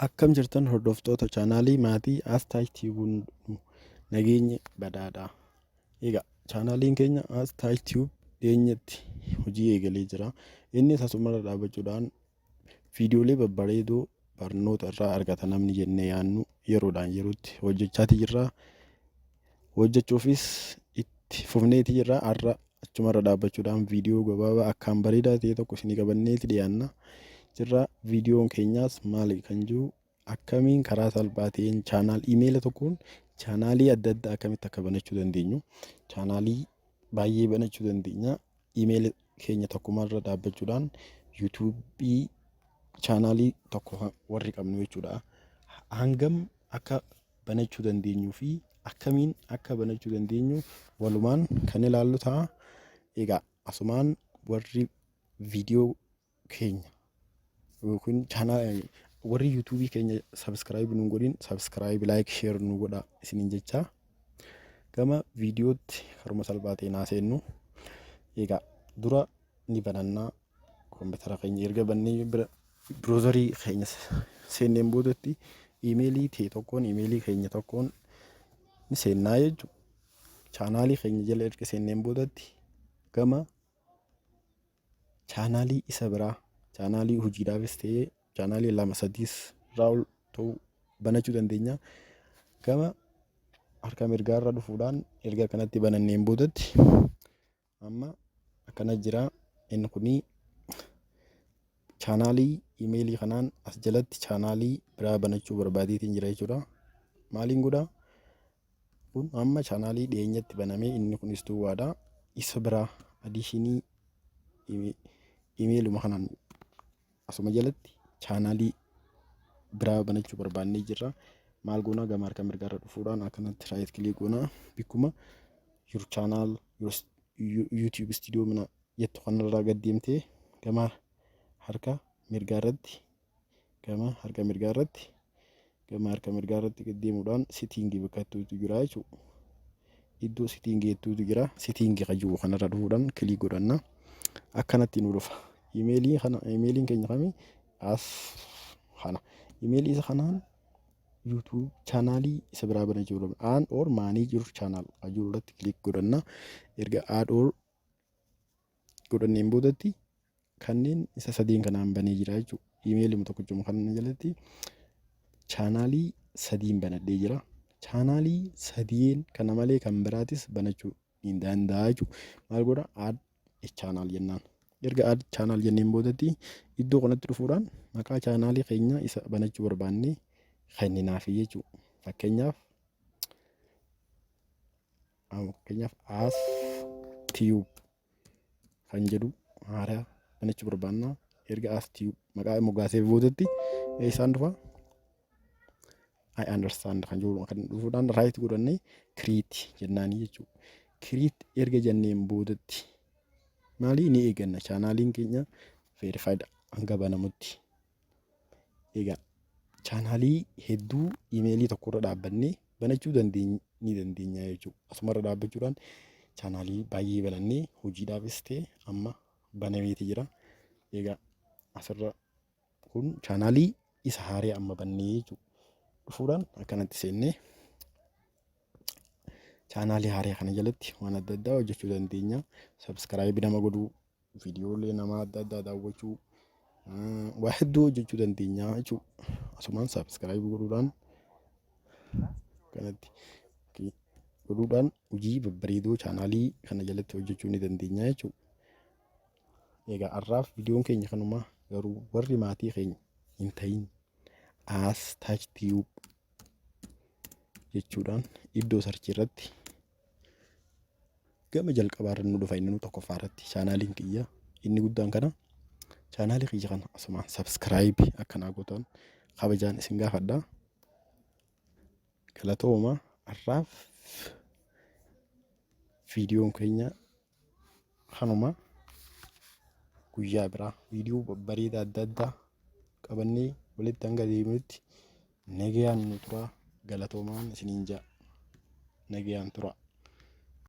Akkam jirtan hordoftoota chaanaalii maatii Aastaash Tiiyuub nageenya badhaadhaa. Egaa chaanaaliin keenya Aastaash Tiiyuub dhiyeenyatti hojii eegalee jira. Innis asumarra dhaabachuudhaan viidiyoolee babbareedoo barnoota irraa argata namni jennee yaannu yeroodhaan yerootti hojjechaatii jirra. Hojjechuufis itti fufneetii jirra. Har'a achumarra dhaabachuudhaan viidiyoo gabaabaa akkaan bareedaa ta'e tokko isinii qabanneeti dhiyaanna jirra. Viidiyoon keenyaas maali kan jiru akkamiin karaa salphaa ta'een chaanaal iimeela tokkoon chaanaalii adda addaa akkamitti akka banachuu dandeenyu, chaanaalii baay'ee banachuu dandeenya. Iimeela keenya tokkumarra dhaabachuudhaan yuutuubii chaanaalii tokko warri qabnu jechuudha. Hangam akka banachuu dandeenyuu fi akkamiin akka banachuu dandeenyu walumaan kan ilaallu ta'a. Egaa asumaan warri viidiyoo keenya yookiin warri yuutuubii keenya sabskiraayib nu godhin sabskiraayib, laayik, sheer nu godha isiniin jecha gama viidiyootti karuma salphaa ta'een haaseennu. Egaa dura ni banannaa koompitara keenya erga bannee biroozarii keenya seenneen boodatti iimeelii ta'e tokkoon iimeelii keenya tokkoon ni seennaa jechuudha. Chaanaalii keenya jala erga seenneen boodatti gama chaanaalii isa biraa chaanaalii hojiidhaafis ta'ee chaanaalii 2-3 irraa ol ta'uu banachuu dandeenya. Gama harka mirgaarra dhufuudhaan erga kanatti bananneen boodatti amma akkana jira. Inni kuni chaanaalii iimeelii kanaan as jalatti chaanaalii biraa banachuu barbaadeetiin jira jechuudha. Maaliin godhaa? Kun amma chaanaalii dhiyeenyatti banamee inni kunis duwwaadha. Isa biraa adiishinii iimeeluma kanaan asuma jalatti chaanaalii biraa banachuu barbaannee jirra. Maal goonaa? Gama harka mirgaarra dhufuudhaan akkanatti raayit kilik goonaa bikkuma your channel YouTube studio mana jettu kanarraa gad deemtee gama harka mirgaarratti gad deemuudhaan sitiingii bakka itti jira jechuudha. Iddoo sitiingii jettuutu jira. Sitiingii qayyuu kanarra dhufuudhaan kilik godhanna. Akkanatti nu dhufa. Iimeeliin keenya kami as kana. Iimeelii isa kanaan YouTube chaanaalii isa biraa banachuu barbaanna. Aan or maanii jiru chaanaal ajuu irratti kilik godhanna. Erga aad or godhanneen boodatti kanneen isa sadiin kanaan banee jira jechuudha. Iimeelii tokkochuma kana jalatti chaanaalii sadiin banadhee jira. Chaanaalii sadiin kana malee kan biraatis banachuu hin danda'a jechuudha. Maal godha? Aad chaanaal jennaan. Erga aad chaanaal jenneen boodatti iddoo kanatti dhufuudhaan maqaa chaanaalii keenya isa banachuu barbaanne kenninaaf jechuudha. Fakkeenyaaf Aas Tiiyuub kan jedhu haaraa banachuu barbaanna. Erga Aas Tiiyuub maqaa moggaasee boodatti isaan dhufa. I understand kan jedhu kan dhufuudhaan raayit godhannee kiriit jennaanii jechuudha. Kiriit erga jenneen boodatti maalii ni eeganna chaanaaliin keenya veerifaayid hanga banamutti. Egaa chaanaalii hedduu iimeelii tokkorra dhaabbannee banachuu ni dandeenya jechuudha. Asumarra dhaabbachuudhaan chaanaalii baay'ee banannee hojiidhaafis ta'e amma banameeti jira. Egaa asirra kun chaanaalii isa haaraa amma bannee jechuudha. Dhufuudhaan akkanatti seennee chaanaalii haaraa kana jalatti waan adda addaa hojjechuu dandeenya. Sabskiraayib nama godhuu, viidiyoolee nama adda addaa daawwachuu, waa hedduu hojjechuu dandeenya jechuudha. Asumaan sabskiraayib godhuudhaan kanatti hojii babbareedoo chaanaalii kana jalatti hojjechuu ni dandeenya jechuudha. Egaa har'aaf viidiyoon keenya kanuma. Garuu warri maatii keenya hin ta'in Aastaash Tiiyuub jechuudhaan iddoo sarchii irratti gama jalqabaarra nu dhufa. Inni tokkoffaa irratti chaanaaliin kiyya inni guddaan kana. Chaanaalii kiyya kana asumaan sabskiraayib akkanaa gootan kabajaan isin gaafadha. Galatooma. Har'aaf viidiyoon keenya kanuma. Guyyaa biraa viidiyoo babbareedaa adda addaa qabannee walitti hanga deemutti nagayaan nu tura. Galatoomaan isiniin jedha. Nagayaan tura.